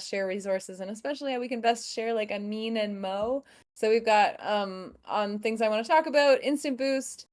share resources, and especially how we can best share like Amin and Mo. So we've got on things I want to talk about: Instant Boost,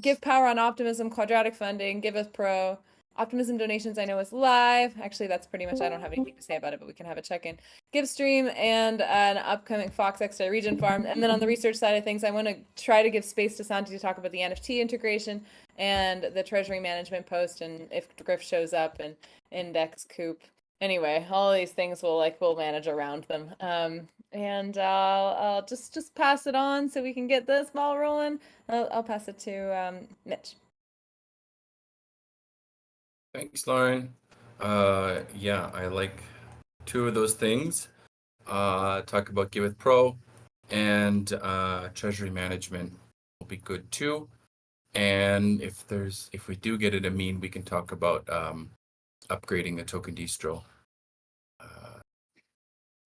Give Power on Optimism, Quadratic Funding, Giveth Pro. Optimism donations I know is live. Actually, that's pretty much, I don't have anything to say about it, but we can have a check-in. GiveStream and an upcoming Fox X-Ray Region Farm. And then on the research side of things, I want to try to give space to Santi to talk about the NFT integration and the treasury management post, and if Griff shows up, and index coop. Anyway, all these things we'll manage around them. And I'll just pass it on so we can get this ball rolling. I'll pass it to Mitch. Thanks, Lauren. Yeah, I like two of those things. Talk about Giveth Pro and treasury management will be good too. And if we do get it a mean, we can talk about upgrading the token distro.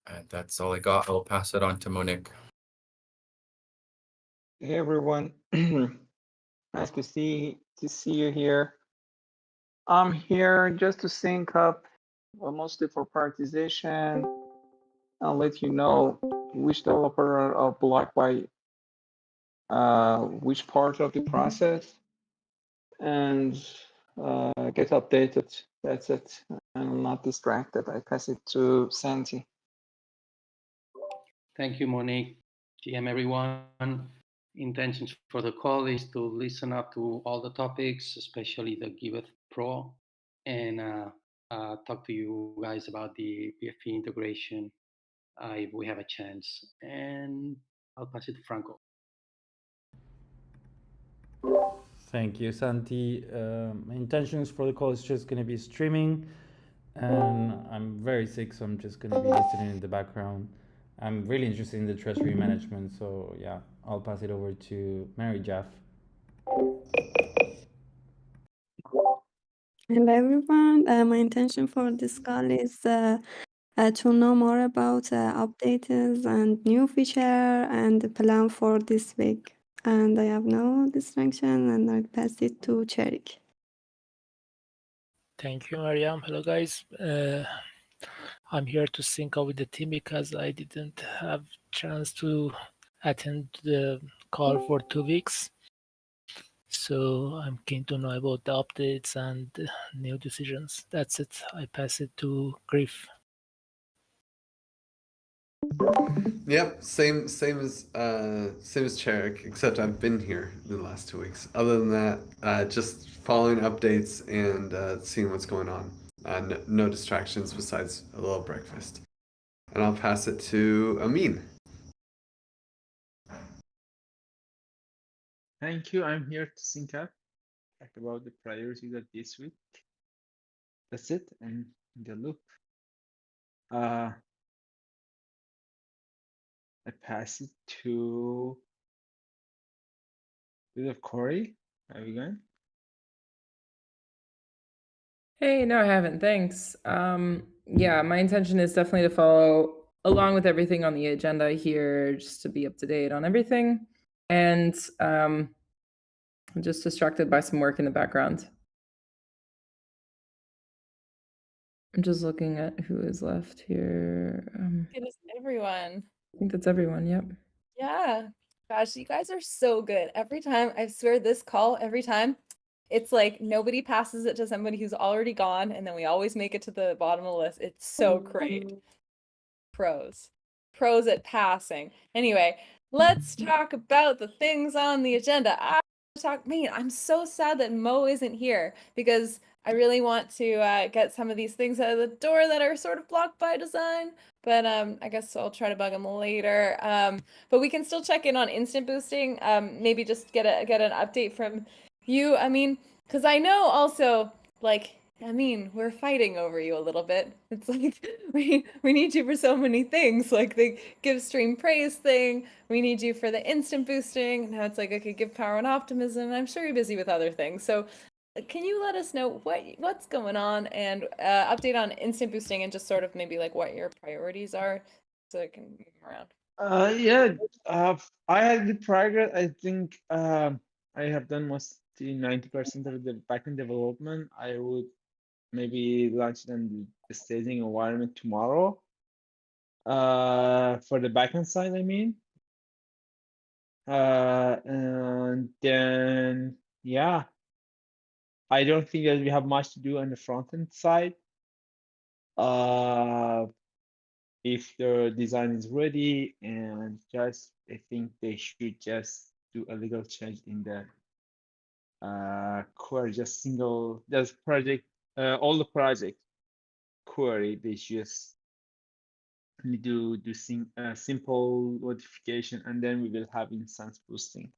And that's all I got. I'll pass it on to Monique. Hey everyone, nice to see you here. I'm here just to sync up, mostly for prioritization. I'll let you know which developer are blocked by which part of the process, and get updated. That's it. I'm not distracted. I pass it to Santi. Thank you, Monique. GM, everyone. Intentions for the call is to listen up to all the topics, especially the Giveth Pro, and talk to you guys about the PFP integration if we have a chance. And I'll pass it to Franco. Thank you, Santi. My intentions for the call is just going to be streaming, and I'm very sick, so I'm just going to be listening in the background. I'm really interested in the treasury management, so yeah, I'll pass it over to Mary Jeff. Hello everyone. My intention for this call is to know more about updates and new feature and the plan for this week. And I have no distraction, and I'll pass it to Cherik. Thank you, Mariam. Hello, guys. I'm here to sync up with the team because I didn't have chance to attend the call for 2 weeks. So I'm keen to know about the updates and new decisions. That's it. I pass it to Griff. Yep, same as Cherik, except I've been here the last 2 weeks. Other than that, just following updates and seeing what's going on. No distractions besides a little breakfast. And I'll pass it to Amin. Thank you. I'm here to sync up, talk about the priorities of this week. That's it. I'm in the loop. I pass it to Corey. Are you going? Hey, no, I haven't. Thanks. Yeah, my intention is definitely to follow along with everything on the agenda here, just to be up to date on everything. And I'm just distracted by some work in the background. I'm just looking at who is left here. It is everyone. I think that's everyone. Yep. Yeah. Gosh, you guys are so good. Every time, I swear this call, every time, it's like nobody passes it to somebody who's already gone, and then we always make it to the bottom of the list. It's so great. Pros at passing. Anyway, let's talk about the things on the agenda. I'm so sad that Mo isn't here, because I really want to get some of these things out of the door that are sort of blocked by design. But I guess I'll try to bug him later. But we can still check in on instant boosting. Maybe just get an update from you. I mean, because I know also, like, I mean, we're fighting over you a little bit. It's like we need you for so many things, like the give stream praise thing. We need you for the instant boosting. Now it's like, okay, give power and optimism. I'm sure you're busy with other things. So can you let us know what's going on, and update on instant boosting, and just sort of maybe like what your priorities are, so I can move around. Yeah. I had good progress. I think I have done mostly 90% of the backend development. I would maybe launch it in the staging environment tomorrow. For the backend side, I mean. And then, yeah, I don't think that we have much to do on the front-end side. If the design is ready, and just I think they should just do a little change in the query, just project, all the project query. They just need to do simple modification, and then we will have instance boosting.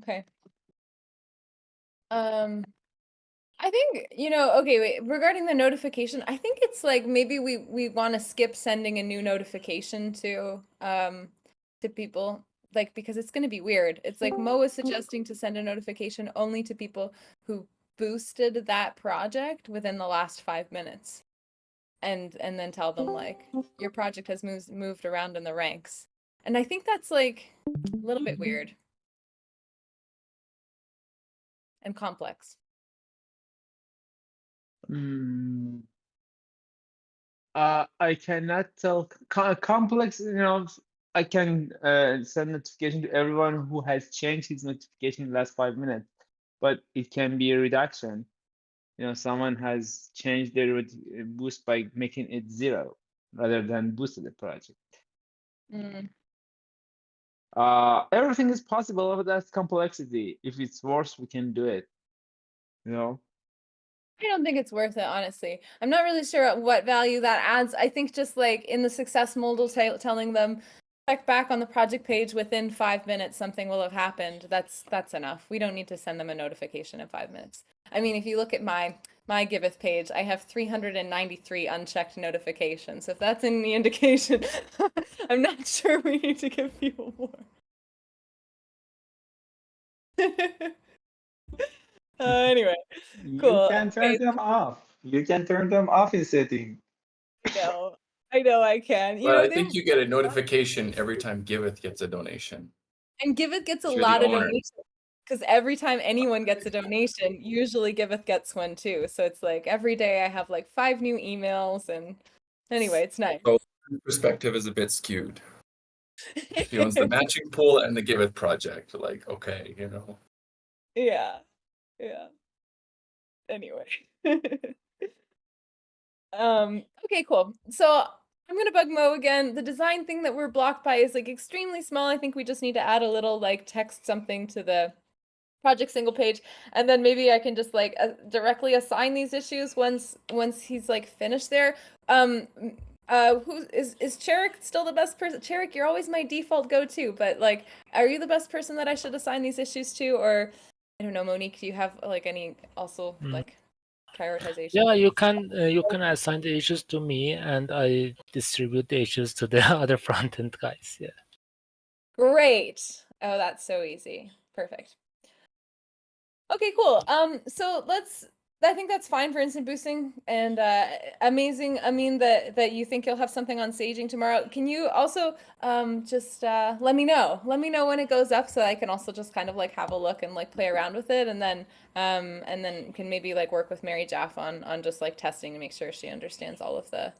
Okay. I think, okay, wait, regarding the notification, I think it's like maybe we want to skip sending a new notification to people, like, because it's going to be weird. It's like Mo is suggesting to send a notification only to people who boosted that project within the last 5 minutes. And then tell them like your project has moved around in the ranks. And I think that's like a little bit weird and complex. I cannot tell complex, I can send notification to everyone who has changed his notification in the last 5 minutes, but it can be a reduction. Someone has changed their boost by making it 0 rather than boosted the project. Everything is possible, but that's complexity. If it's worse, we can do it. I don't think it's worth it, honestly. I'm not really sure what value that adds. I think just like in the success model, telling them check back on the project page within 5 minutes, something will have happened. That's enough. We don't need to send them a notification in 5 minutes. I mean, if you look at my Giveth page, I have 393 unchecked notifications. So if that's any indication, I'm not sure we need to give people more. Anyway, cool. You can turn them off. You can turn them off in setting. I know I can. But I think you get a notification every time Giveth gets a donation. And Giveth gets a You're lot the of owner. donations. Because every time anyone gets a donation, usually Giveth gets one too. So it's like every day I have like 5 new emails, and anyway, it's nice. So perspective is a bit skewed. He owns the matching pool and the Giveth project. Like, okay, Yeah. Anyway. Okay, cool. So I'm gonna bug Mo again. The design thing that we're blocked by is like extremely small. I think we just need to add a little like text something to the project single page, and then maybe I can just like directly assign these issues once he's like finished there. Who is Cherik still the best person? Cherik, you're always my default go-to, but like, are you the best person that I should assign these issues to? Or I don't know, Monique, do you have like any also like prioritization? Yeah, you can assign the issues to me, and I distribute the issues to the other front-end guys. Yeah. Great. Oh, that's so easy. Perfect. Okay, cool. So I think that's fine for instant boosting, and amazing. I mean that you think you'll have something on staging tomorrow. Can you also just let me know? Let me know when it goes up, so I can also just kind of like have a look and like play around with it, and then can maybe like work with Mary Jaff on just like testing to make sure she understands all of the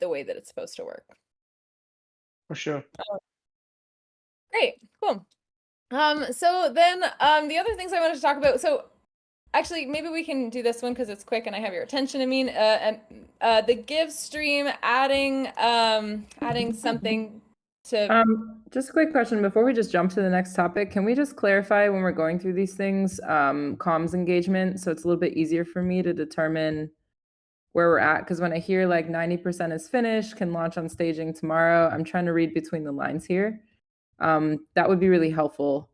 way that it's supposed to work. For sure. Great, cool. So then the other things I wanted to talk about, so actually maybe we can do this one because it's quick and I have your attention. I mean, the Give stream adding something to just a quick question before we just jump to the next topic. Can we just clarify when we're going through these things, comms engagement, so it's a little bit easier for me to determine where we're at? Because when I hear like 90% is finished, can launch on staging tomorrow, I'm trying to read between the lines here. That would be really helpful.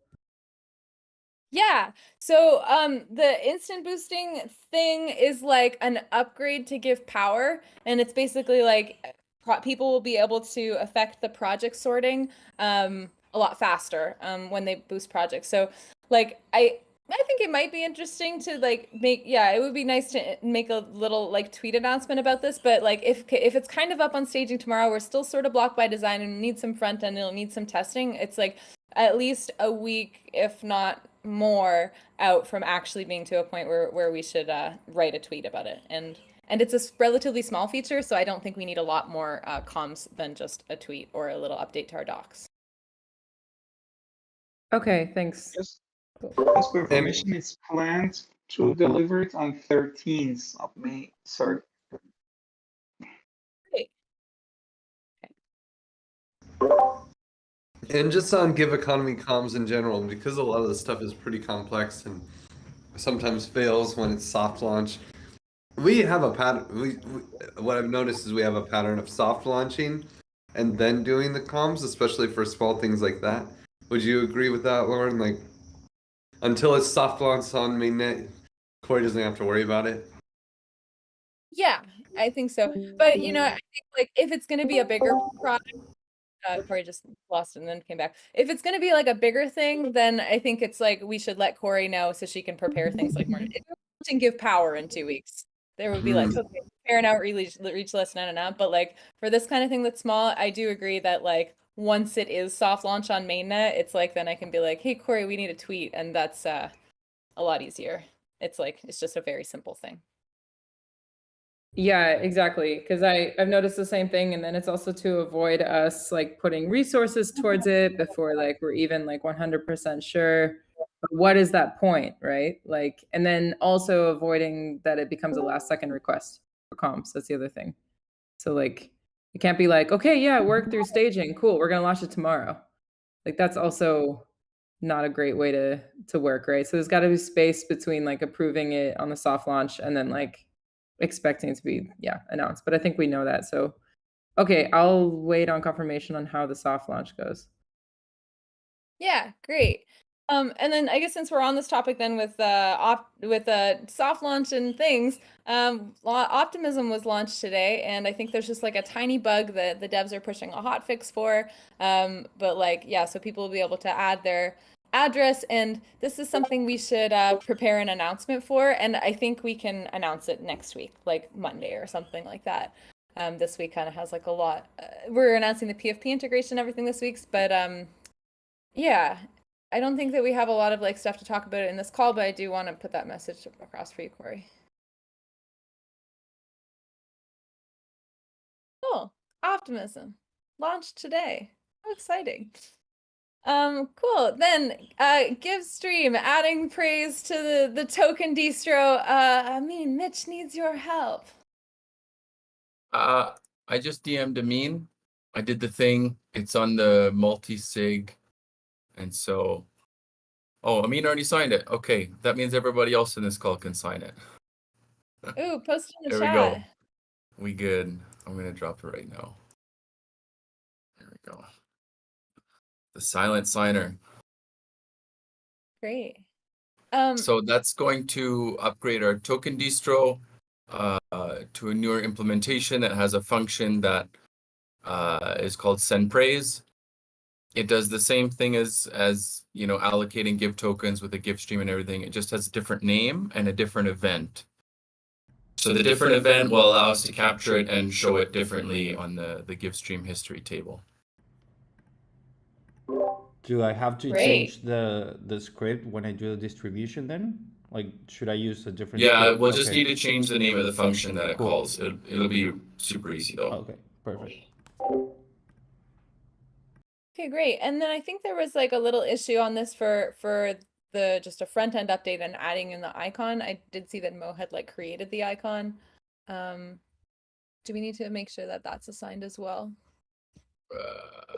Yeah. So the instant boosting thing is like an upgrade to Give power, and it's basically like people will be able to affect the project sorting a lot faster when they boost projects. So like I think it might be interesting to like it would be nice to make a little like tweet announcement about this, but like if it's kind of up on staging tomorrow, we're still sort of blocked by design and need some front end, it'll need some testing. It's like at least a week, if not more, out from actually being to a point where we should write a tweet about it. And And it's a relatively small feature, so I don't think we need a lot more comms than just a tweet or a little update to our docs. Okay, thanks. Just for information, it's planned to deliver it on 13th of May. Sorry. Great. And just on GIVeconomy comms in general, because a lot of the stuff is pretty complex and sometimes fails when it's soft launch. We have a pattern. What I've noticed is we have a pattern of soft launching and then doing the comms, especially for small things like that. Would you agree with that, Lauren? Like, until it's soft launched on mainnet, Corey doesn't have to worry about it. Yeah, I think so. But I think like if it's going to be a bigger product, Corey just lost and then came back. If it's going to be like a bigger thing, then I think it's like we should let Corey know so she can prepare things like more. If you're launching Give Power in 2 weeks, there would be like, okay, prepare an outreach list, but like for this kind of thing that's small, I do agree that like once it is soft launch on mainnet, it's like then I can be like, hey Corey, we need a tweet, and that's a lot easier. It's like it's just a very simple thing. Yeah, exactly. Because I've noticed the same thing, and then it's also to avoid us like putting resources towards it before like we're even like 100% sure. But what is that point, right? Like, and then also avoiding that it becomes a last second request for comps. That's the other thing. So like, it can't be like, okay, yeah, work through staging, cool, we're gonna launch it tomorrow. Like that's also not a great way to work, right? So there's got to be space between like approving it on the soft launch and then like expecting it to be announced. But I think we know that. So okay, I'll wait on confirmation on how the soft launch goes. Yeah, great. And then I guess since we're on this topic then with soft launch and things, Optimism was launched today, and I think there's just like a tiny bug that the devs are pushing a hot fix for. But like, yeah, so people will be able to add their address, and this is something we should prepare an announcement for, and I think we can announce it next week, like Monday or something like that. This week kind of has like a lot. We're announcing the PFP integration and everything this week, but yeah, I don't think that we have a lot of like stuff to talk about in this call, but I do want to put that message across for you, Corey. Cool. Optimism launched today. How exciting. Cool. Then GiveStream adding praise to the token distro. Mitch needs your help. I just DM'd Amin. I did the thing. It's on the multi-sig. And so, Amin already signed it. Okay, that means everybody else in this call can sign it. Ooh, post in the there chat. we go. We good. I'm gonna drop it right now. There we go. The silent signer. Great. So that's going to upgrade our token distro to a newer implementation that has a function that is called send praise. It does the same thing as allocating give tokens with a give stream and everything. It just has a different name and a different event. So the different event will allow us to capture it and show it differently on the give stream history table. Do I have to Great. change the script when I do the distribution then? Like, should I use a different Yeah, script? we'll just need to change the name of the function that it Cool. calls. It'll be super easy though. Okay, perfect. Okay, great. And then I think there was like a little issue on this for the just a front end update and adding in the icon. I did see that Mo had like created the icon. Do we need to make sure that that's assigned as well?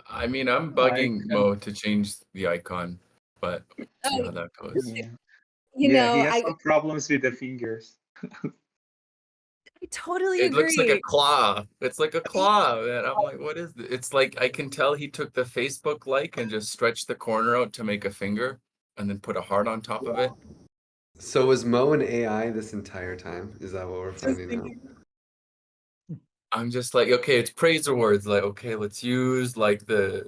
I'm bugging Mo to change the icon, but see how that goes. Yeah. He has some problems with the fingers. I totally It agree. looks like a claw. It's like a claw, man. I'm like, what is this? It's like I can tell he took the Facebook like and just stretched the corner out to make a finger and then put a heart on top of it. So was Mo an AI this entire time? Is that what we're finding out? I'm just like, okay, it's praise awards. Like, okay, let's use like the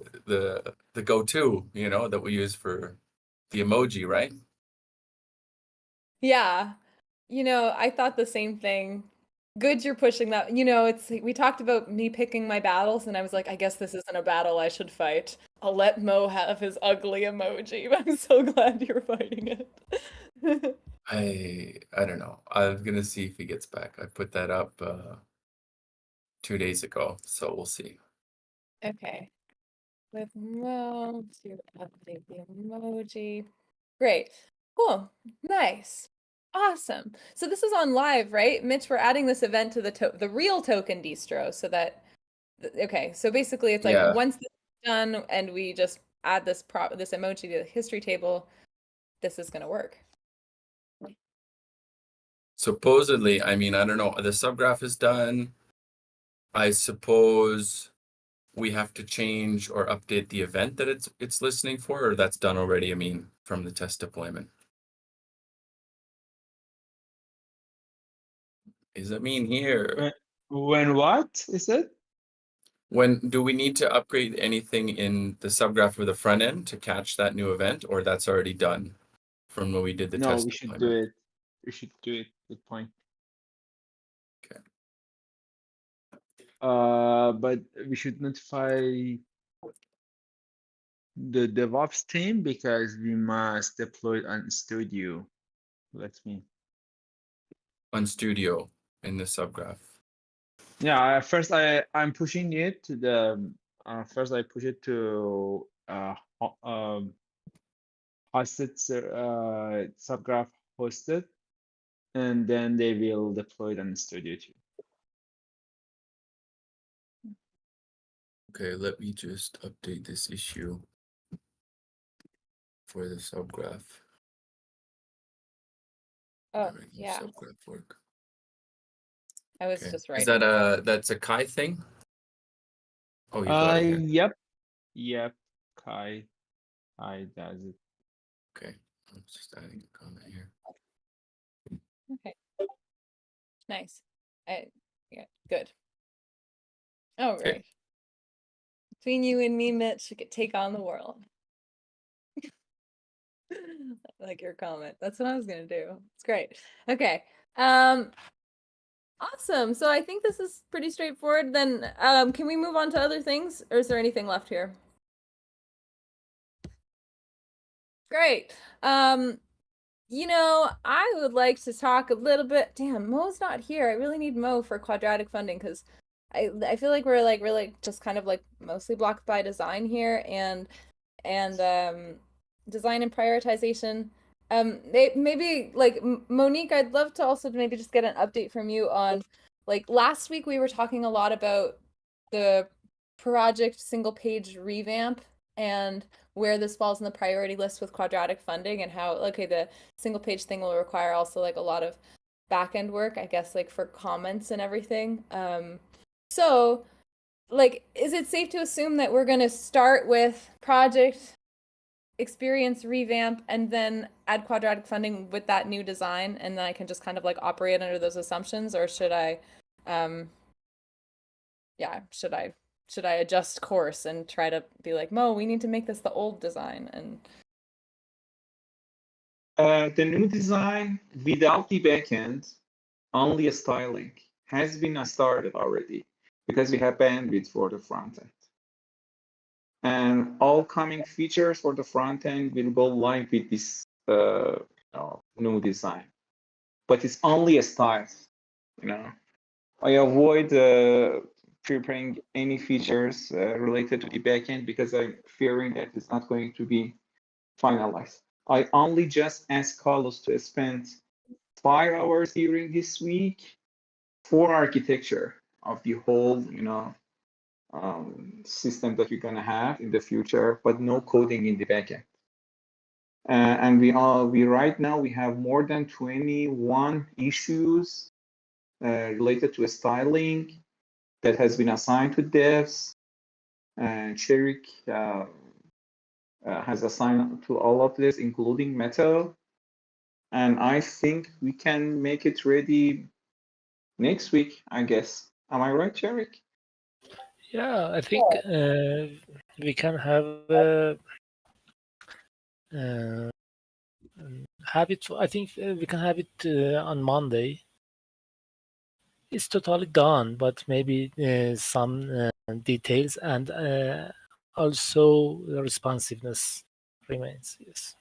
go-to, that we use for the emoji, right? Yeah. I thought the same thing. Good, you're pushing that. It's we talked about me picking my battles, and I was like, I guess this isn't a battle I should fight. I'll let Mo have his ugly emoji. But I'm so glad you're fighting it. I don't know. I'm gonna see if he gets back. I put that up 2 days ago, so we'll see. Okay. With Mo to update the emoji. Great. Cool. Nice. Awesome. So this is on live, right? Mitch, we're adding this event to the real token distro so that okay, so basically it's like Yeah. once this is done and we just add this this emoji to the history table, this is gonna work. Supposedly, I mean, I don't know. The subgraph is done. I suppose we have to change or update the event that it's listening for, or that's done already, I mean, from the test deployment. Is it mean here? When what is it? When do we need to upgrade anything in the subgraph or the front end to catch that new event, or that's already done from when we did the No, test we should deployment? do it. We should do it. Good point. Okay. But we should notify the DevOps team because we must deploy it on Studio. Let me. On Studio in the subgraph. Yeah, first I'm pushing it to the first I push it to hosted subgraph hosted, and then they will deploy it on Studio too. Okay, let me just update this issue for the subgraph. Oh, Making yeah. subgraph work. I was Okay. just Is writing. that that's a Kai thing? Oh, you got it here. Yep. Kai does it. Okay. I'm just adding a comment here. Okay. Nice. Yeah, good. Oh, Okay. great. Between you and me, Mitch, we could take on the world. Like your comment. That's what I was gonna do. It's great. Okay. Awesome. So I think this is pretty straightforward. Then can we move on to other things, or is there anything left here? Great. You know, I would like to talk a little bit. Damn, Mo's not here. I really need Mo for quadratic funding because I feel like we're like really just kind of like mostly blocked by design here and design and prioritization. Maybe like Monique, I'd love to also maybe just get an update from you on like last week we were talking a lot about the project single page revamp and where this falls in the priority list with quadratic funding and how okay the single page thing will require also like a lot of back end work, I guess, like for comments and everything. So like is it safe to assume that we're going to start with project experience revamp and then add quadratic funding with that new design and then I can just kind of like operate under those assumptions, or should I should I adjust course and try to be like, Mo, we need to make this the old design? And the new design without the backend, only a styling has been started already because we have bandwidth for the front end. And all coming features for the front end will go live with this new design. But it's only a start, you know. I avoid preparing any features related to the backend because I'm fearing that it's not going to be finalized. I only just asked Carlos to spend 5 hours during this week for architecture of the whole, system that you're gonna have in the future, but no coding in the backend. And we right now we have more than 21 issues related to styling that has been assigned to devs, and Cherik has assigned to all of this, including Metal. And I think we can make it ready next week, I guess. Am I right, Cherik? Yeah, I think we can have it. I think we can have it on Monday. It's totally done, but maybe some details and also the responsiveness remains. Yes.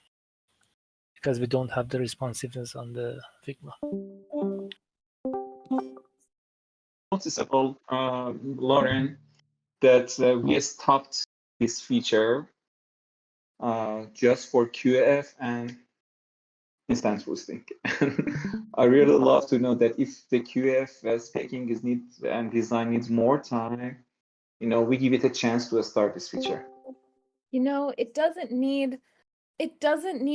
because we don't have the responsiveness on the Figma. Noticeable, Lauren, that we stopped this feature just for QF and instance boosting. I really love to know that if the QF speaking is needs and design needs more time, you know, we give it a chance to start this feature. You know, it doesn't need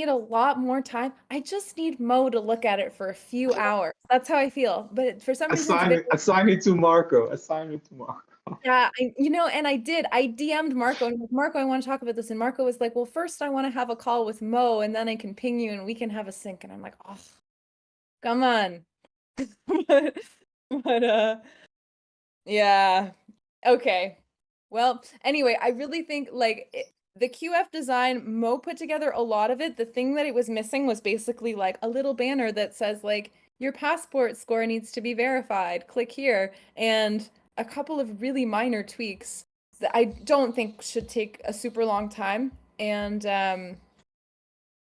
a lot more time. I just need Mo to look at it for a few hours. That's how I feel. But for some reason, Assign it to Marco. Assign it to Marco. yeah, and I did. I DM'd Marco and like, Marco, I want to talk about this. And Marco was like, well, first I want to have a call with Mo and then I can ping you and we can have a sync. And I'm like, oh, come on. but yeah. Okay. Well, anyway, I really think like the QF design, Mo put together a lot of it. The thing that it was missing was basically like a little banner that says like your passport score needs to be verified. Click here. And a couple of really minor tweaks that I don't think should take a super long time. And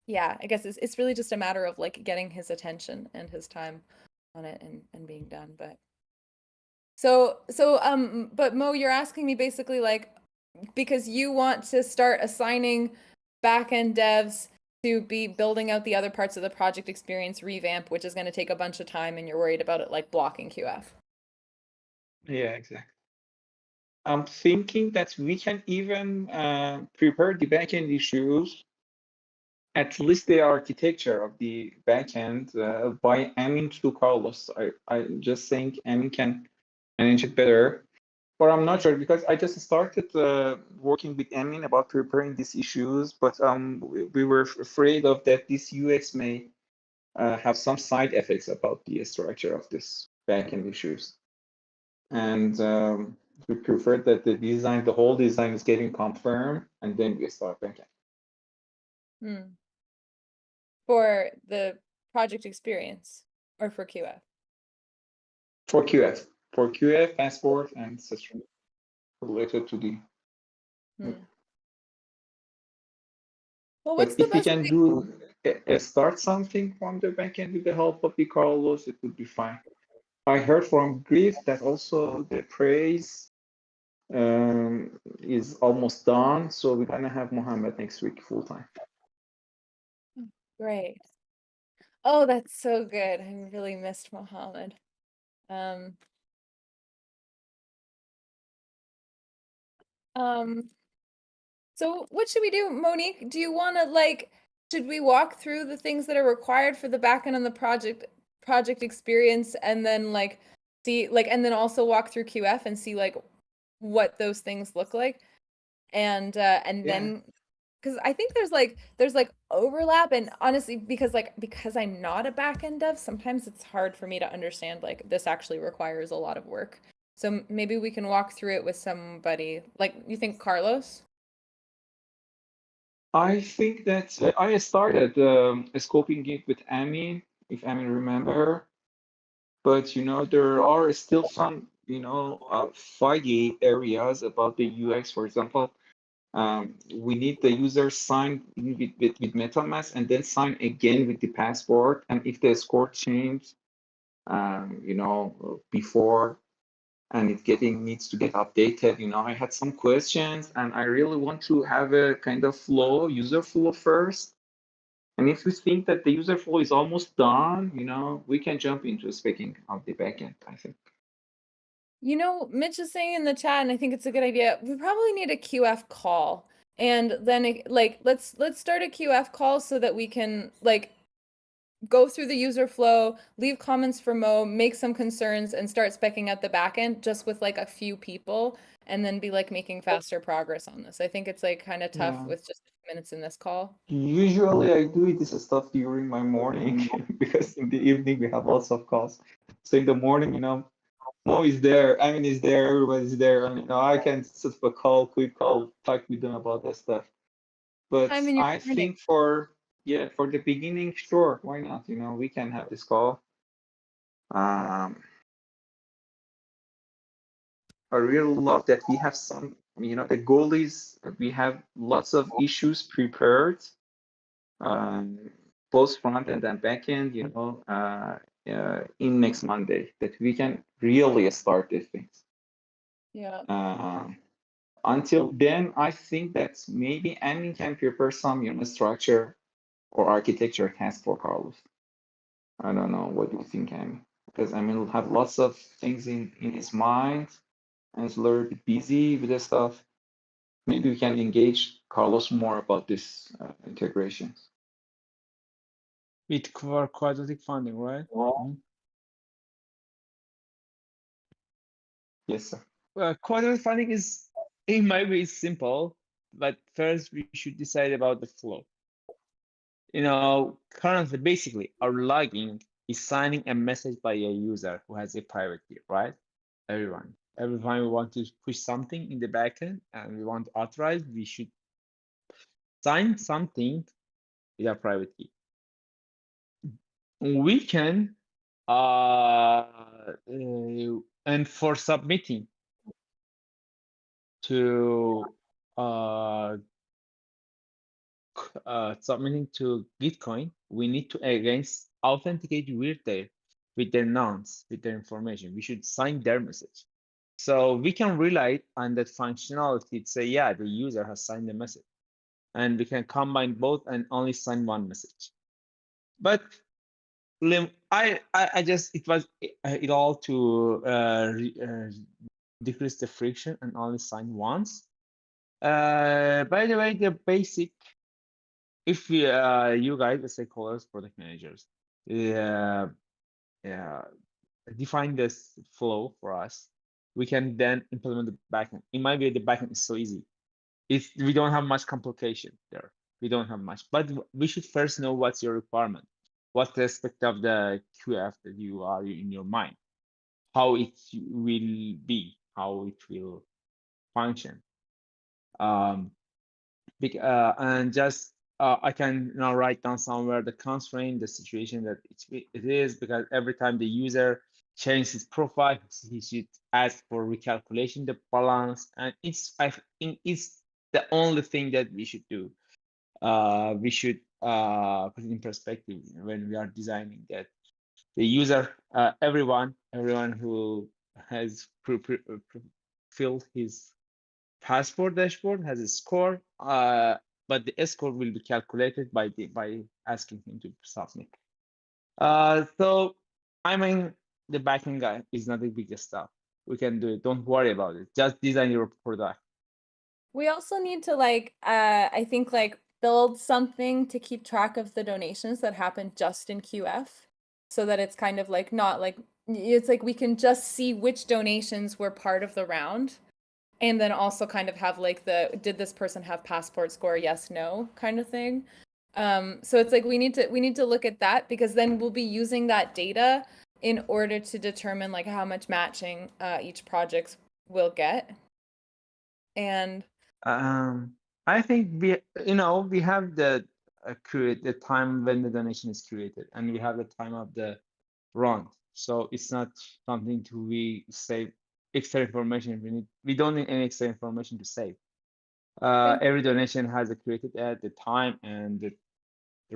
yeah, I guess it's really just a matter of like getting his attention and his time on it and being done. But but Mo, you're asking me basically like because you want to start assigning backend devs to be building out the other parts of the project experience revamp, which is going to take a bunch of time, and you're worried about it like blocking QF. Yeah, exactly. I'm thinking that we can even prepare the backend issues, at least the architecture of the backend by Amin to Carlos. I just think Amin can manage it better. But I'm not sure because I just started working with Amin about preparing these issues, but we were afraid of that this UX may have some side effects about the structure of this backend issues. And we prefer that the whole design is getting confirmed, and then we start backend. For the project experience or for QF? For QF, passport, and system related to the. Well, but if we can do start something from the backend with the help of the Carlos, it would be fine. I heard from Griff that also the praise is almost done, so we're gonna have Mohammed next week full time. Great. Oh, that's so good. I really missed Mohammed. So what should we do, Monique? Do you want to like, should we walk through the things that are required for the backend on the project experience and then like see like, and then also walk through QF and see like what those things look like? And then because I think there's like overlap, and honestly because I'm not a backend dev, sometimes it's hard for me to understand like this actually requires a lot of work. So maybe we can walk through it with somebody. Like, you think Carlos? I think that I started scoping it with Amin, if Amin remember, but you know there are still some foggy areas about the UX. For example, we need the user sign with MetaMask and then sign again with the passport. And if the score changed, before and it needs to get updated, I had some questions and I really want to have a kind of user flow first. And if we think that the user flow is almost done, we can jump into speaking of the backend, I think. Mitch is saying in the chat, and I think it's a good idea, we probably need a QF call. And then let's start a QF call so that we can go through the user flow, leave comments for Mo, make some concerns, and start specking out the backend just with like a few people, and then be like making faster progress on this. I think it's like kind of tough with just minutes in this call. Usually I do this stuff during my morning because in the evening we have lots of calls. So in the morning, Mo is there, Amin is there, everybody's there, and I can set up a quick call, talk with them about that stuff. But I think for the beginning, sure, why not? We can have this call. I really love that we have some, the goal is we have lots of issues prepared both front end and back end, in next Monday, that we can really start these things. Yeah. Until then, I think that maybe Annie can prepare some, structure or architecture task for Carlos. I don't know. What do you think, Annie? Because we'll have lots of things in his mind, and he's a little bit busy with this stuff. Maybe we can engage Carlos more about this integrations. With quadratic funding, right? Yes, sir. Quadratic funding is, in my way, simple, but first we should decide about the flow. Currently, basically, our login is signing a message by a user who has a private key, right? Everyone. Every time we want to push something in the backend and we want to authorize, we should sign something with a private key. We can, and for submitting to Gitcoin, we need to again authenticate with their nouns, with their information. We should sign their message. So we can rely on that functionality to say, yeah, the user has signed the message. And we can combine both and only sign one message. But it all to decrease the friction and only sign once. By the way, the basic, if you guys, the stakeholders, product managers, define this flow for us, we can then implement the backend. In my view, the backend is so easy. We don't have much complication there. We don't have much, but we should first know what's your requirement, what aspect of the QF that you are in your mind, how it will be, how it will function. And just I can now write down somewhere the constraint, the situation that it is, because every time the user changes his profile, he should ask for recalculation the balance, and I think it's the only thing that we should do. We should put it in perspective when we are designing that the user, everyone who has filled his passport dashboard has a score, but the score will be calculated by asking him to submit. So the backend guy is not the biggest stuff. We can do it. Don't worry about it. Just design your product. We also need to I think build something to keep track of the donations that happen just in QF, so that it's kind of not it's we can just see which donations were part of the round, and then also kind of have did this person have passport score, yes, no kind of thing. So it's we need to look at that, because then we'll be using that data in order to determine how much matching each project will get. And I think we have the the time when the donation is created, and we have the time of the run. So it's not something we save extra information. We don't need any extra information to save. Every donation has a created at the time, and the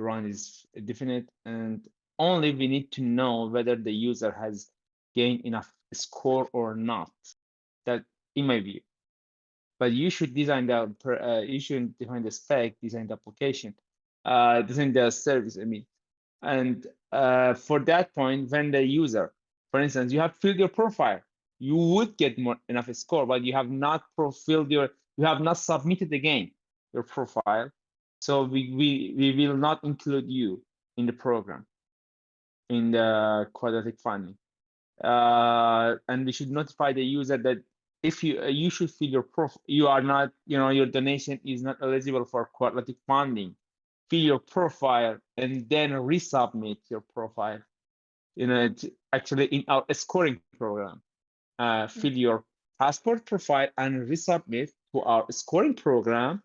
run is definite, and only we need to know whether the user has gained enough score or not. That in my view. But you should design you should define the spec, design the application, design the service, and for that point, when the user, for instance, you have filled your profile, you would get enough score, but you have not you have not submitted again your profile, so we will not include you in the program, in the quadratic funding, and we should notify the user that if you should fill your you are not, your donation is not eligible for quadratic funding. Fill your profile and then resubmit your profile. Actually in our scoring program, fill your passport profile and resubmit to our scoring program.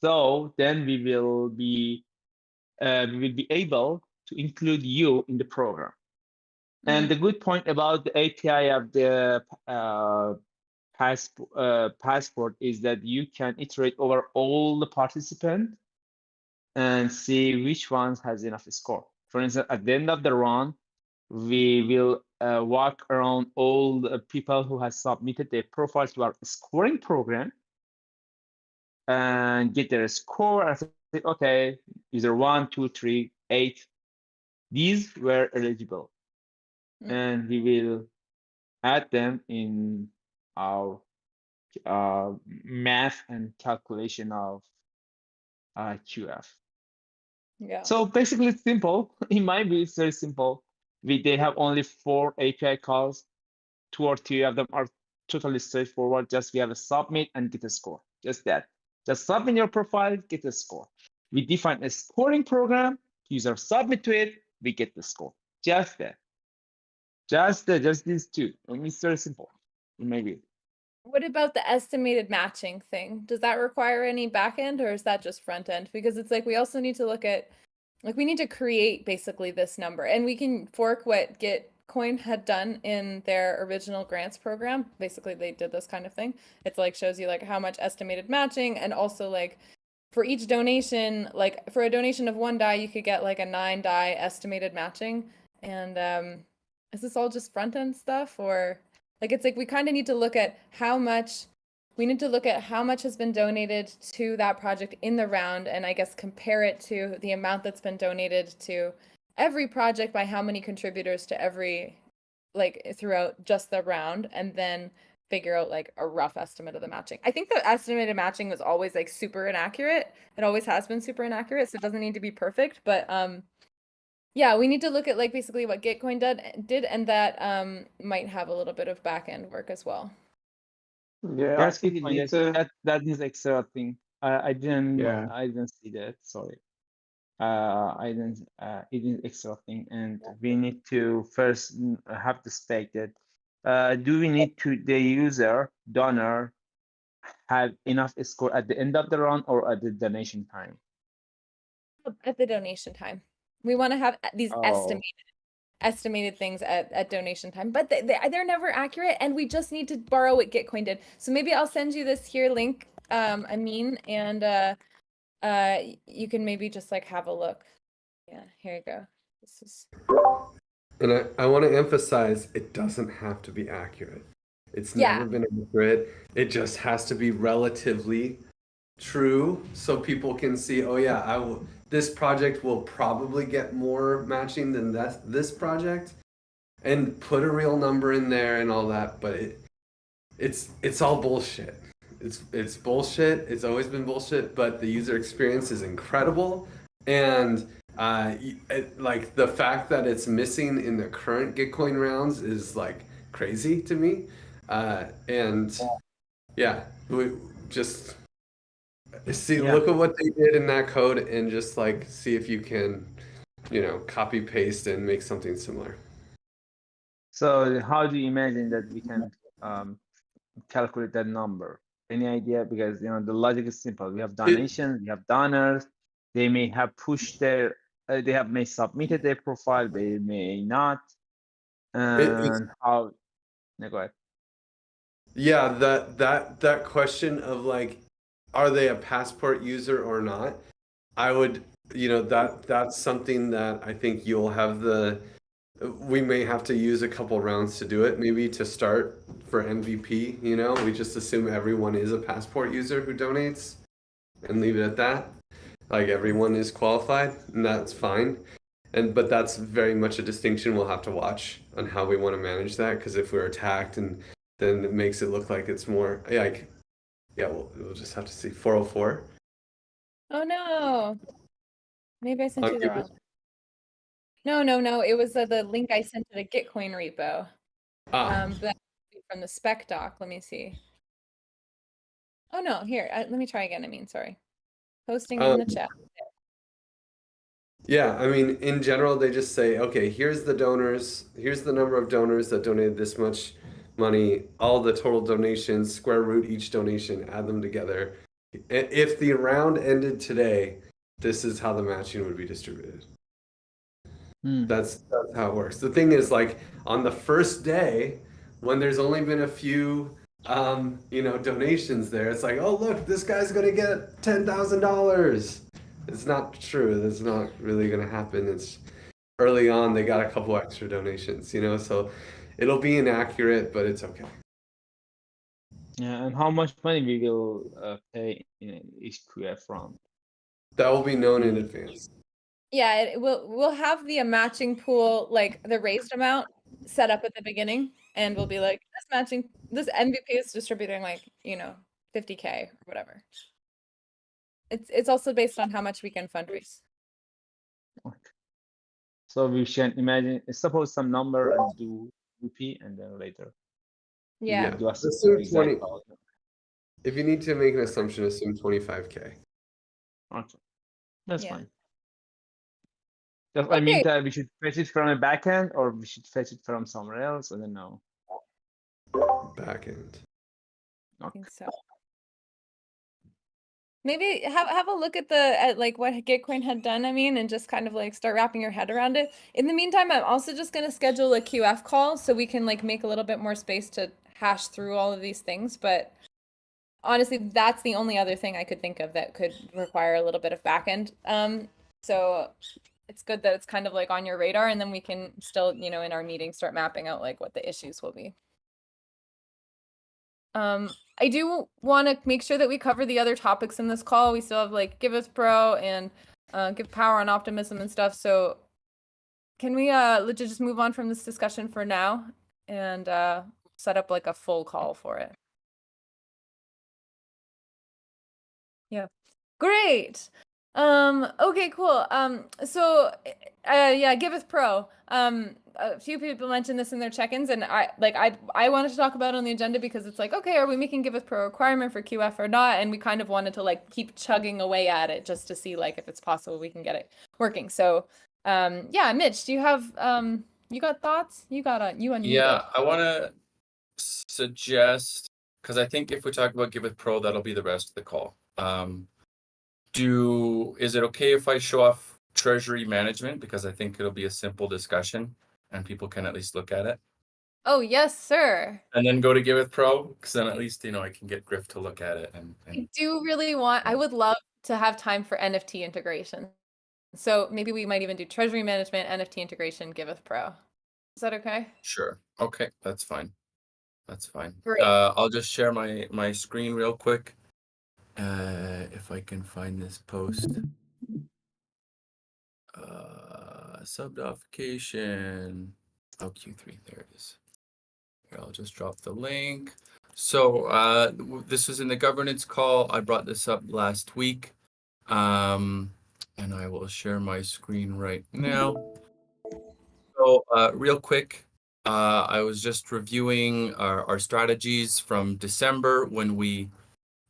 So then we will be able to include you in the program. And the good point about the API of the passport is that you can iterate over all the participants and see which ones has enough score. For instance, at the end of the run, we will walk around all the people who has submitted their profiles to our scoring program and get their score and say, okay, user 1, 2, 3, 8, these were eligible. And we will add them in our math and calculation of QF. Yeah. So basically it's simple. In my view, it's very simple. They have only 4 API calls. 2 or 3 of them are totally straightforward. Just we have a submit and get a score. Just that. Just submit your profile, get a score. We define a scoring program, user submit to it, we get the score. Just that. Just these two. And it's very simple in my view. What about the estimated matching thing? Does that require any backend or is that just front end? Because it's like we also need to look at, like we need to create basically this number, and we can fork what Gitcoin had done in their original grants program. Basically, they did this kind of thing. It's like shows you like how much estimated matching, and also like for each donation, like for a donation of 1 DAI, you could get like a 9 DAI estimated matching. And is this all just front end stuff, or like it's like we kind of need to look at how much has been donated to that project in the round, and I guess compare it to the amount that's been donated to every project by how many contributors to every, like throughout just the round, and then figure out like a rough estimate of the matching. I think the estimated matching was always like super inaccurate. It always has been super inaccurate, so it doesn't need to be perfect, but yeah, we need to look at like basically what Gitcoin did, and that might have a little bit of back end work as well. Yeah, I That's think good you point. need Yes, to. that is extra thing. I didn't Yeah. see that. Sorry. I didn't. It is extra thing, and we need to first have the spec that. Do we need to the user donor have enough score at the end of the run or at the donation time? At the donation time, we want to have these Oh. estimated things at donation time, but they're never accurate, and we just need to borrow what Gitcoin did. So maybe I'll send you this here link, Amin, and you can maybe just like have a look. Yeah, here you go. This is. And I want to emphasize, it doesn't have to be accurate. It's never been accurate. It just has to be relatively true, so people can see, oh yeah, this project will probably get more matching than this project, and put a real number in there and all that. But it's all bullshit. It's bullshit. It's always been bullshit. But the user experience is incredible, and like the fact that it's missing in the current Gitcoin rounds is like crazy to me. And yeah, we just look at what they did in that code and just like see if you can, copy paste and make something similar. So how do you imagine that we can calculate that number? Any idea? Because the logic is simple. We have donations, we have donors. They may have pushed their, may submitted their profile, they may not. And how? No, go ahead. Yeah, that question of like, are they a passport user or not? I would, that's something that I think we may have to use a couple rounds to do it, maybe to start for MVP. We just assume everyone is a passport user who donates and leave it at that. Like everyone is qualified, and that's fine. But that's very much a distinction we'll have to watch on how we want to manage that, because if we're attacked and then it makes it look like it's more like, yeah, we'll just have to see. 404. Oh no, maybe I sent you the wrong. No, it was the link I sent to the Gitcoin repo. That from the spec doc. Let me see. Oh no, here, let me try again. Sorry. Posting in the chat. Yeah, I mean, in general, they just say, okay, here's the donors, here's the number of donors that donated this much money, all the total donations, square root each donation, add them together. If the round ended today, this is how the matching would be distributed. That's how it works. The thing is, like, on the first day, when there's only been a few donations there, it's like, oh look, this guy's gonna get $10,000. It's not true. That's not really gonna happen. It's early on they got a couple extra donations, so it'll be inaccurate, but it's okay. Yeah, and how much money we will pay in each QF round? That will be known in advance. Yeah, we'll have the matching pool, like the raised amount set up at the beginning, and we'll be like, this MVP is distributing like, 50K or whatever. It's also based on how much we can fundraise. So we should imagine, suppose some number and do VP, and then later Yeah. do a Assume exact 20. value. If you need to make an assumption, assume 25K. Okay, that's Yeah. fine. I mean Okay. that we should fetch it from a backend, or we should fetch it from somewhere else. I don't know. Back end. I think so. Maybe have a look at like what Gitcoin had done, and just kind of like start wrapping your head around it. In the meantime, I'm also just going to schedule a QF call so we can like make a little bit more space to hash through all of these things. But honestly, that's the only other thing I could think of that could require a little bit of backend. So it's good that it's kind of like on your radar, and then we can still, in our meeting, start mapping out like what the issues will be. I do want to make sure that we cover the other topics in this call. We still have like Giveth Pro and Give Power on Optimism and stuff. So can we legit just move on from this discussion for now and set up like a full call for it? Yeah. Great. Okay, cool. So yeah, Giveth Pro. A few people mentioned this in their check-ins, and I wanted to talk about it on the agenda because it's like, okay, are we making Giveth Pro a requirement for QF or not? And we kind of wanted to like keep chugging away at it just to see like if it's possible we can get it working. So yeah, Mitch, do you have you got thoughts? You unmuted. Yeah, I want to suggest, because I think if we talk about Giveth Pro, that'll be the rest of the call. Is it okay if I show off treasury management? Because I think it'll be a simple discussion and people can at least look at it. Oh, yes, sir. And then go to Giveth Pro, because then at least, I can get Griff to look at it. I do really I would love to have time for NFT integration. So maybe we might even do treasury management, NFT integration, Giveth Pro. Is that okay? Sure. Okay, that's fine. That's fine. Great. I'll just share my screen real quick. If I can find this post. Sub notification. Oh, Q3, there it is. Here, I'll just drop the link. So this was in the governance call. I brought this up last week. And I will share my screen right now. So real quick, I was just reviewing our strategies from December when we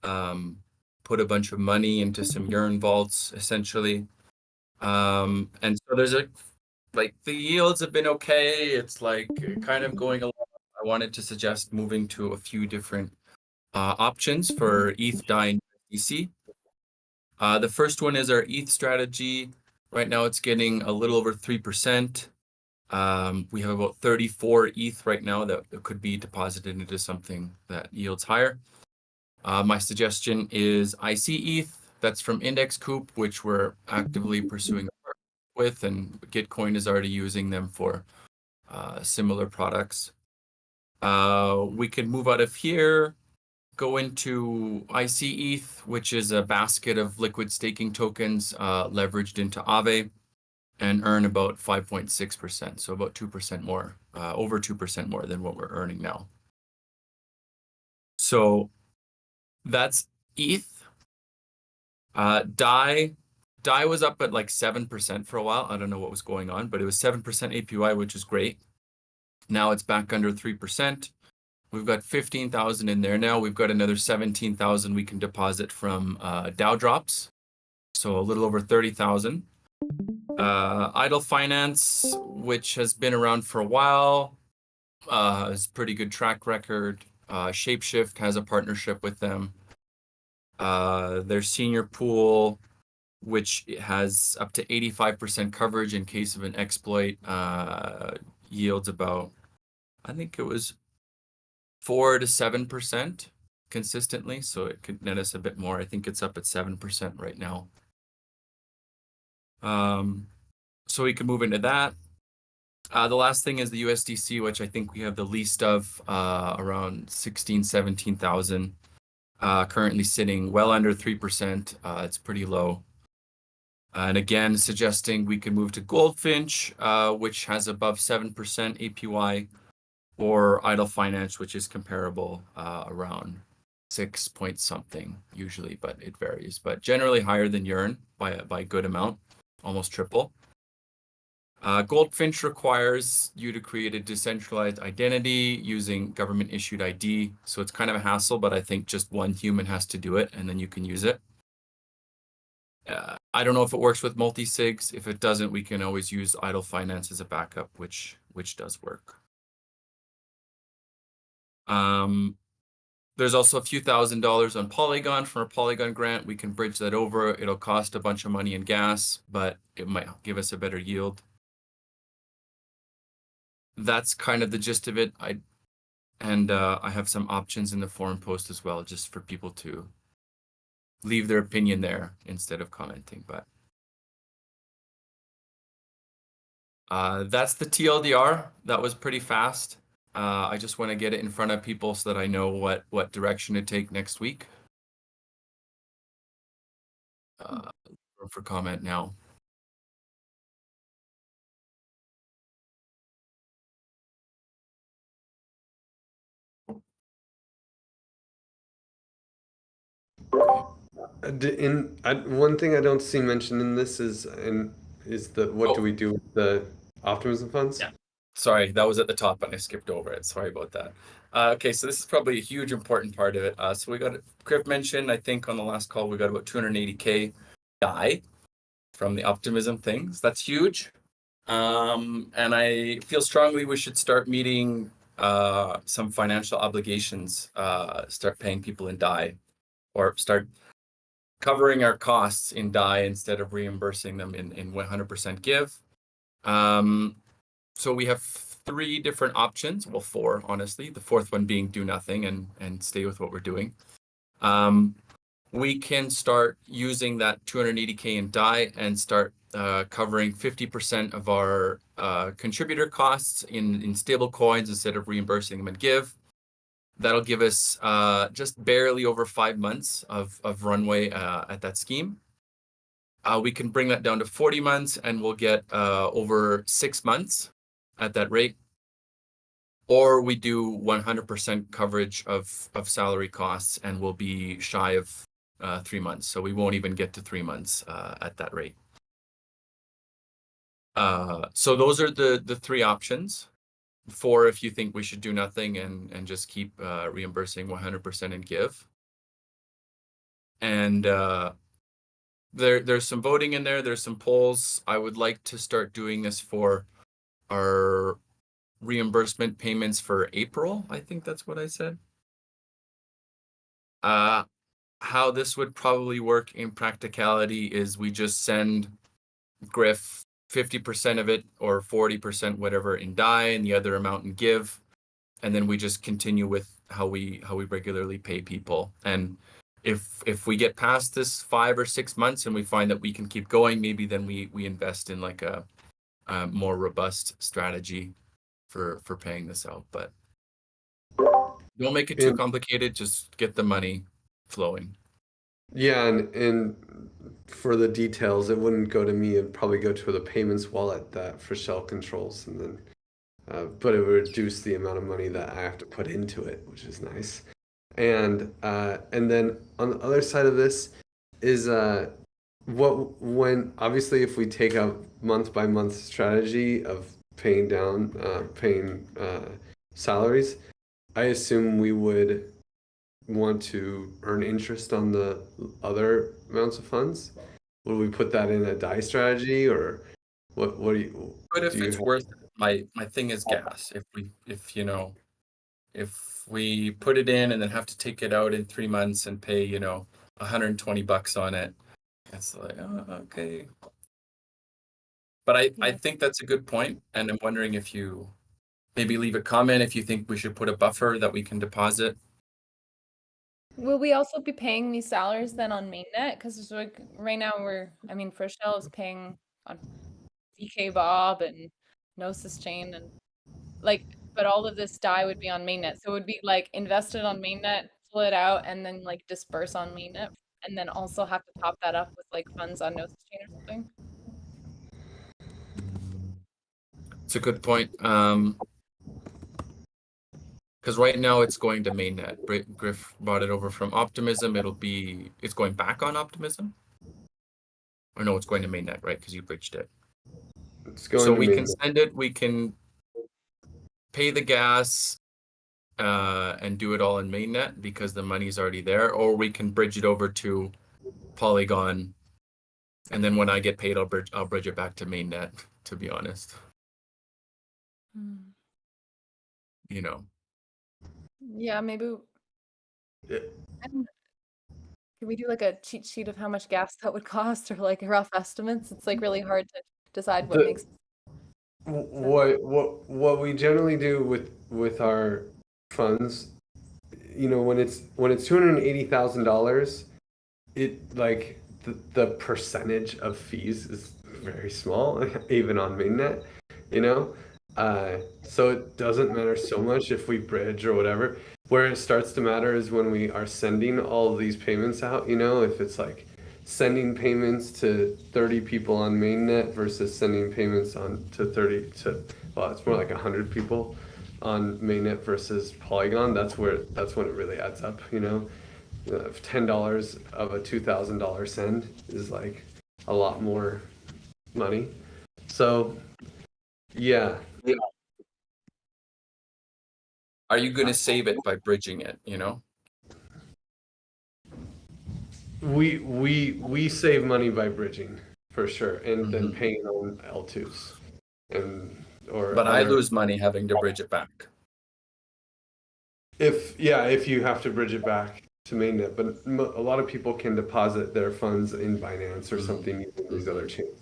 put a bunch of money into some urine vaults, essentially. And so there's the yields have been okay. It's like kind of going along. I wanted to suggest moving to a few different options for ETH, DAI, and USDC. The first one is our ETH strategy. Right now it's getting a little over 3%. We have about 34 ETH right now that could be deposited into something that yields higher. My suggestion is IC ETH. That's from Index Coop, which we're actively pursuing with, and Gitcoin is already using them for similar products. We can move out of here, go into IC ETH, which is a basket of liquid staking tokens leveraged into Aave, and earn about 5.6%, so about 2% more, over 2% more than what we're earning now. So that's ETH. DAI was up at like 7% for a while. I don't know what was going on, but it was 7% APY, which is great. Now it's back under 3%. We've got 15,000 in there now. We've got another 17,000 we can deposit from DAO drops, so a little over 30,000. Idle Finance, which has been around for a while, has pretty good track record. Shapeshift has a partnership with them. Their senior pool, which has up to 85% coverage in case of an exploit, yields about, I think it was 4 to 7% consistently, so it could net us a bit more. I think it's up at 7% right now. So we can move into that. The last thing is the USDC, which I think we have the least of, around 16, 17,000. Currently sitting well under 3%. It's pretty low. And again, suggesting we could move to Goldfinch, which has above 7% APY, or Idle Finance, which is comparable, around 6 point something usually, but it varies. But generally higher than Yearn by a good amount, almost triple. Goldfinch requires you to create a decentralized identity using government issued ID. So it's kind of a hassle, but I think just one human has to do it and then you can use it. I don't know if it works with multi-sigs. If it doesn't, we can always use Idle Finance as a backup, which does work. There's also a few $1,000s on Polygon from a Polygon grant. We can bridge that over. It'll cost a bunch of money in gas, but it might give us a better yield. That's kind of the gist of it. I have some options in the forum post as well, just for people to leave their opinion there instead of commenting. But that's the TLDR. That was pretty fast. I just want to get it in front of people so that I know what direction to take next week. For comment now. One thing I don't see mentioned in this is what do we do with the optimism funds? Yeah. Sorry, that was at the top and I skipped over it. Sorry about that. Okay, so this is probably a huge important part of it. So we got, Griff mentioned, I think on the last call, we got about 280K DAI from the optimism things. That's huge. And I feel strongly we should start meeting some financial obligations, start paying people in DAI, or start covering our costs in DAI instead of reimbursing them in 100% Give. So we have 3 different options, well, 4, honestly, the 4th one being do nothing and stay with what we're doing. We can start using that 280K in DAI and start covering 50% of our contributor costs in stable coins instead of reimbursing them in Give. That'll give us just barely over 5 months of runway at that scheme. We can bring that down to 40 months and we'll get over 6 months at that rate. Or we do 100% coverage of salary costs and we'll be shy of 3 months. So we won't even get to 3 months at that rate. So those are the 3 options. 4 if you think we should do nothing and just keep reimbursing 100% in Give. And there's some voting in there. There's some polls. I would like to start doing this for our reimbursement payments for April. I think that's what I said. How this would probably work in practicality is we just send Griff 50% of it or 40%, whatever, in DAI and the other amount in Give. And then we just continue with how we regularly pay people. And if we get past this 5 or 6 months and we find that we can keep going, maybe then we invest in like a more robust strategy for paying this out. But don't make it too complicated. Just get the money flowing. Yeah, and for the details, it wouldn't go to me. It'd probably go to the payments wallet that Freshell controls, and then but it would reduce the amount of money that I have to put into it, which is nice. And then on the other side of this is when obviously if we take a month by month strategy of paying down salaries, I assume we would want to earn interest on the other amounts of funds. Would we put that in a DAI strategy, or what do you? But if it's worth it, my thing is gas. If we put it in and then have to take it out in 3 months and pay, $120 on it, it's like, oh, okay. But I think that's a good point, and I'm wondering if you maybe leave a comment if you think we should put a buffer that we can deposit. Will we also be paying these salaries then on mainnet? Because like right now Freshell is paying on DK Bob and Gnosis Chain and like, but all of this DAI would be on mainnet. So it would be like invested on mainnet, pull it out, and then like disperse on mainnet, and then also have to top that up with like funds on Gnosis Chain or something. It's a good point. Because right now it's going to mainnet. Griff brought it over from Optimism. It's going back on Optimism. Or no, it's going to mainnet, right? Because you bridged it. It's going So to we mainnet. can send it. We can pay the gas and do it all in mainnet because the money's already there, or we can bridge it over to Polygon, and then when I get paid, I'll bridge it back to mainnet. To be honest, you know. Yeah, maybe. Yeah. Can we do like a cheat sheet of how much gas that would cost, or like rough estimates? It's like really hard to decide what makes. What we generally do with our funds, you know, when it's $280,000, it like the percentage of fees is very small, even on mainnet, you know. So it doesn't matter so much if we bridge or whatever. Where it starts to matter is when we are sending all of these payments out, you know, if it's like sending payments to 30 people on mainnet versus sending payments well, it's more like 100 people on mainnet versus Polygon. That's when it really adds up, you know. $10 of a $2,000 send is like a lot more money. So yeah. Are you going to save it by bridging it, you know? We save money by bridging for sure, and then paying on L2s But I lose money having to bridge it back. If you have to bridge it back to mainnet, but a lot of people can deposit their funds in Binance or something using these other chains.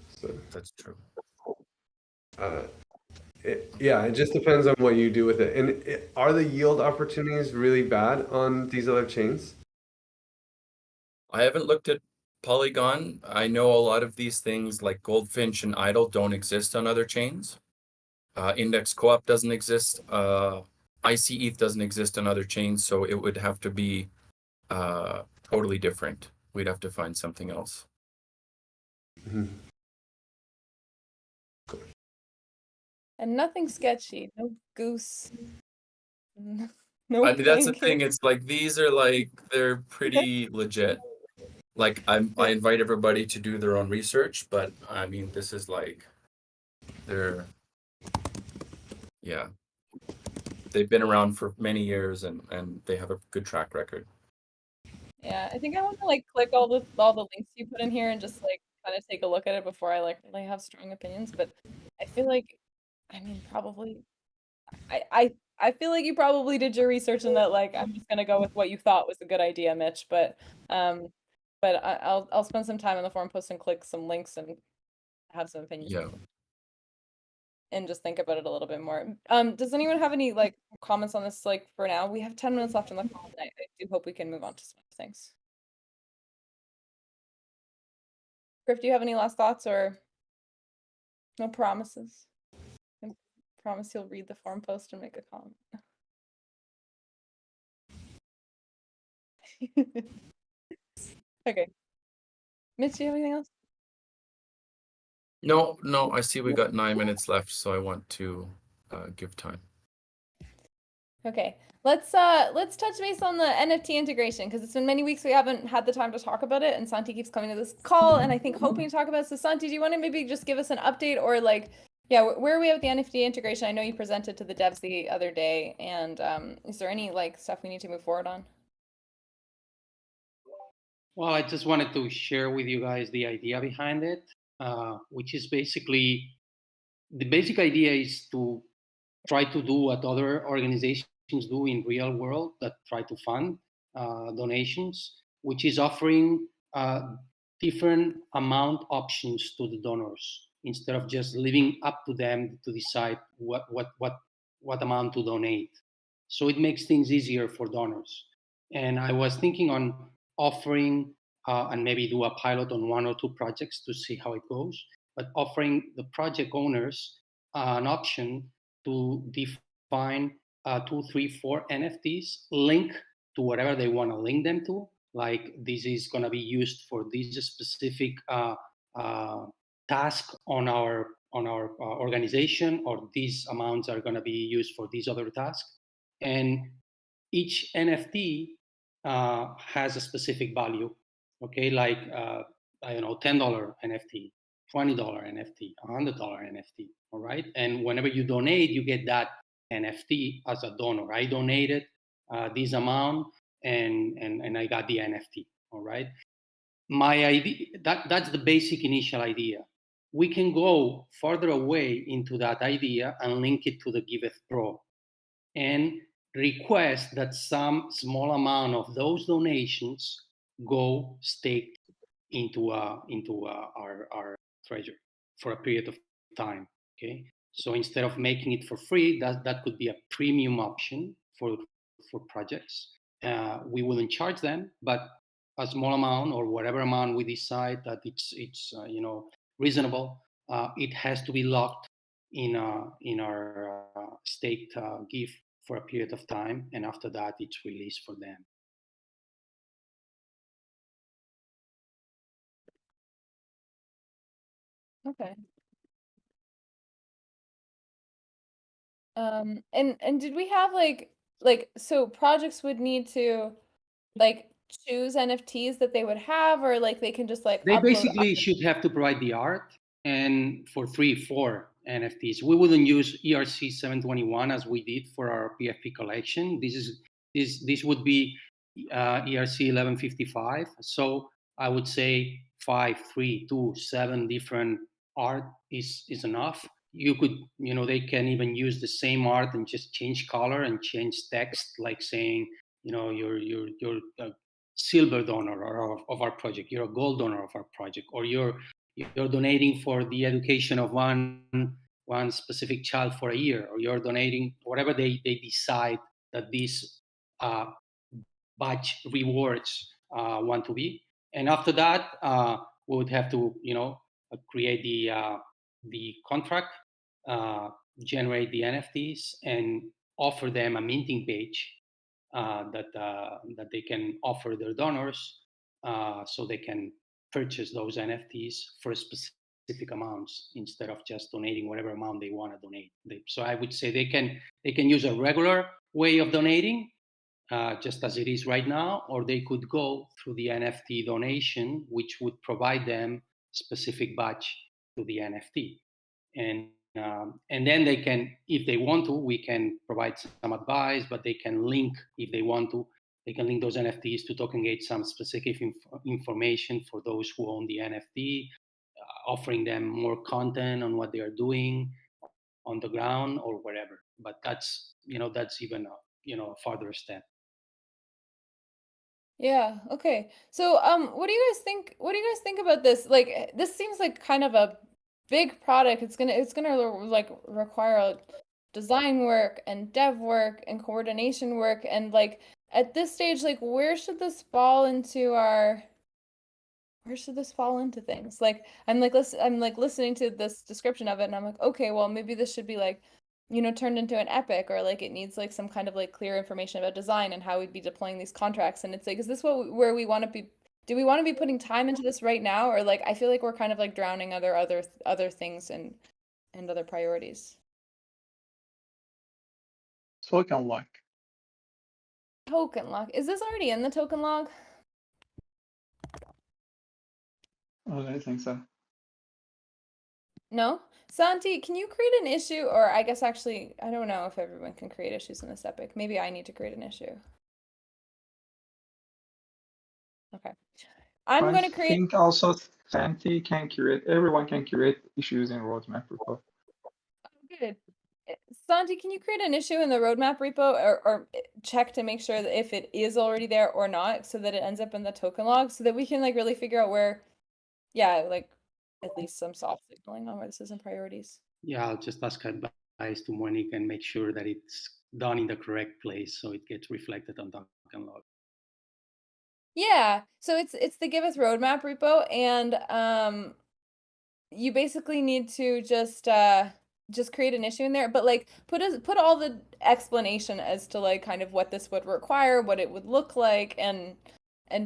So that's true. It just depends on what you do with it. And are the yield opportunities really bad on these other chains? I haven't looked at Polygon. I know a lot of these things like Goldfinch and Idle don't exist on other chains. Index Co-op doesn't exist. ICETH doesn't exist on other chains, so it would have to be totally different. We'd have to find something else. And nothing sketchy. No goose. No. I mean, that's the thing. It's like these are like they're pretty legit. Like I invite everybody to do their own research, but I mean, this is like they've been around for many years and they have a good track record. Yeah, I think I want to like click all the links you put in here and just like kind of take a look at it before I like really have strong opinions. But I feel like, I mean, probably, I feel like you probably did your research and that like I'm just gonna go with what you thought was a good idea, Mitch. But I'll spend some time on the forum post and click some links and have some opinions. Yeah. And just think about it a little bit more. Does anyone have any like comments on this? Like for now, we have 10 minutes left on the call. I do hope we can move on to some things. Griff, do you have any last thoughts or no promises? I promise you'll read the forum post and make a comment. Okay. Mitch, do you have anything else? No, I see we got 9 minutes left, so I want to give time. Okay, let's touch base on the NFT integration because it's been many weeks we haven't had the time to talk about it, and Santi keeps coming to this call and I think hoping to talk about it. So Santi, do you want to maybe just give us an update or like, yeah, where are we at with the NFT integration? I know you presented to the devs the other day, and is there any like stuff we need to move forward on? Well, I just wanted to share with you guys the idea behind it, which is basically, the basic idea is to try to do what other organizations do in real world that try to fund donations, which is offering different amount options to the donors instead of just leaving up to them to decide what amount to donate. So it makes things easier for donors. And I was thinking on offering and maybe do a pilot on 1 or 2 projects to see how it goes, but offering the project owners an option to define 2, 3, 4 NFTs, link to whatever they want to link them to. Like this is going to be used for this specific task on our organization, or these amounts are going to be used for these other tasks. And each NFT has a specific value. Okay, like I don't know, $10 NFT, $20 NFT, $100 NFT. All right, and whenever you donate, you get that NFT as a donor. I donated this amount, and I got the NFT. All right, my idea, that's the basic initial idea. We can go further away into that idea and link it to the Giveth Pro, and request that some small amount of those donations go staked into our treasure for a period of time. Okay, so instead of making it for free, that could be a premium option for projects. We wouldn't charge them, but a small amount or whatever amount we decide that it's reasonable, it has to be locked in our staked GIF for a period of time, and after that it's released for them. Okay. And did we have like so projects would need to like choose NFTs that they would have, or like they can just like They upload basically should have to provide the art, and for 3, 4 NFTs. We wouldn't use ERC 721 as we did for our PFP collection. This would be ERC 1155. So I would say 5, 3, 2, 7 different art is enough. You could, they can even use the same art and just change color and change text, like saying, you're a silver donor of our project, you're a gold donor of our project, or you're donating for the education of one specific child for a year, or you're donating whatever they decide that these batch rewards want to be. And after that, we would have to create the contract, generate the NFTs, and offer them a minting page that they can offer their donors, so they can purchase those NFTs for specific amounts instead of just donating whatever amount they want to donate. So I would say they can use a regular way of donating, just as it is right now, or they could go through the NFT donation, which would provide them specific batch to the NFT. And then they can, if they want to, we can provide some advice, but they can link, if they want to, they can link those NFTs to TokenGate some specific information for those who own the NFT, offering them more content on what they are doing on the ground or wherever. But that's even a farther step. Yeah, okay. So what do you guys think about this? Like this seems like kind of a big product. It's gonna like require design work and dev work and coordination work, and like at this stage, like where should this fall into things? Like I'm listening to this description of it, and I'm like, okay, well maybe this should be like turned into an epic, or like it needs like some kind of like clear information about design and how we'd be deploying these contracts. And it's like, is this where we want to be? Do we want to be putting time into this right now, or like I feel like we're kind of like drowning other things and other priorities. Token lock. Token log. Is this already in the token log? Oh, I think so. No? Santi, can you create an issue? Or I guess actually, I don't know if everyone can create issues in this epic. Maybe I need to create an issue. Okay. I'm going to create. I think also Santi can create, everyone can create issues in roadmap repo. Good. Santi, can you create an issue in the roadmap repo, or check to make sure that if it is already there or not, so that it ends up in the token log, so that we can like really figure out where, yeah, like at least some soft signaling on where this is in priorities. Yeah, I'll just ask advice to Monique and make sure that it's done in the correct place so it gets reflected on token log. Yeah, so it's the Giveth roadmap repo, and you basically need to just create an issue in there, but like put all the explanation as to like kind of what this would require, what it would look like, and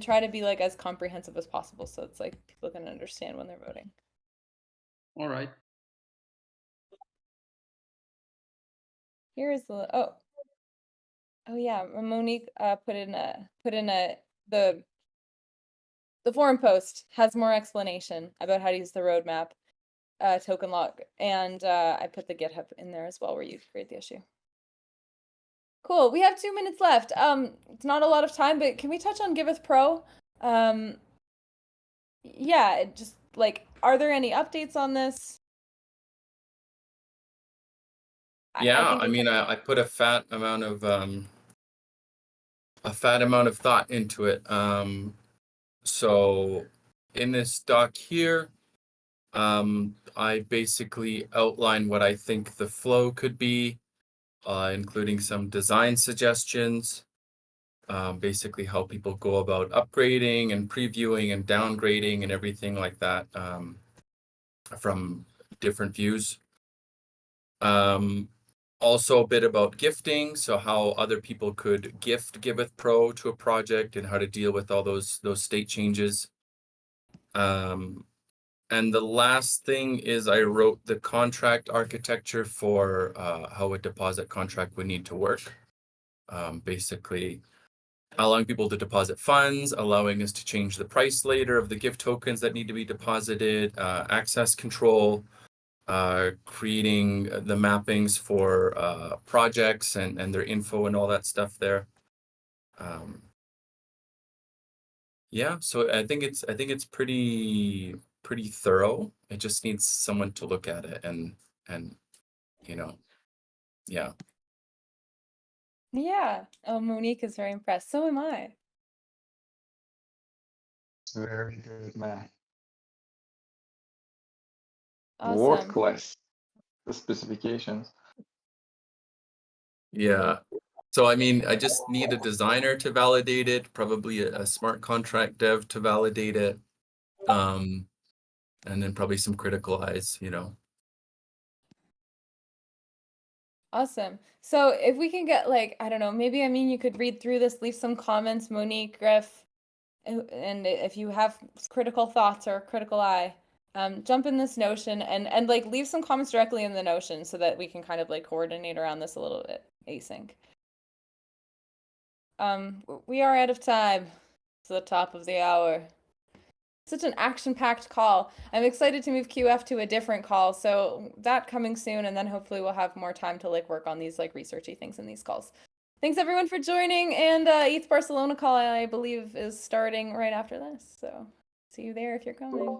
try to be like as comprehensive as possible, so it's like people can understand when they're voting. All right. Here is the oh yeah, Monique put in the forum post has more explanation about how to use the roadmap token log, and I put the GitHub in there as well where you create the issue. Cool. We have 2 minutes left. It's not a lot of time, but can we touch on Giveth Pro? Yeah, just like, are there any updates on this? Yeah, I think mean, I put a fat amount of thought into it. So in this doc here, I basically outline what I think the flow could be, including some design suggestions, basically how people go about upgrading and previewing and downgrading and everything like that, from different views. Also a bit about gifting, so how other people could gift Giveth Pro to a project and how to deal with all those state changes. And the last thing is I wrote the contract architecture for how a deposit contract would need to work. Basically allowing people to deposit funds, allowing us to change the price later of the gift tokens that need to be deposited, access control, creating the mappings for projects and their info and all that stuff there. Yeah, so I think it's pretty thorough. It just needs someone to look at it and you know, yeah. Yeah. Oh, Monique is very impressed. So am I. Very good, man. World Awesome. class. The specifications. Yeah. So I mean, I just need a designer to validate it, probably a smart contract dev to validate it. And then probably some critical eyes, you know. Awesome. So if we can get like, I don't know, maybe, I mean, you could read through this, leave some comments, Monique, Griff, and if you have critical thoughts or a critical eye, jump in this Notion and like leave some comments directly in the Notion so that we can kind of like coordinate around this a little bit async. We are out of time. It's the top of the hour. Such an action-packed call. I'm excited to move QF to a different call, so that coming soon, and then hopefully we'll have more time to like work on these like researchy things in these calls. Thanks everyone for joining, and ETH Barcelona call I believe is starting right after this, so see you there if you're coming.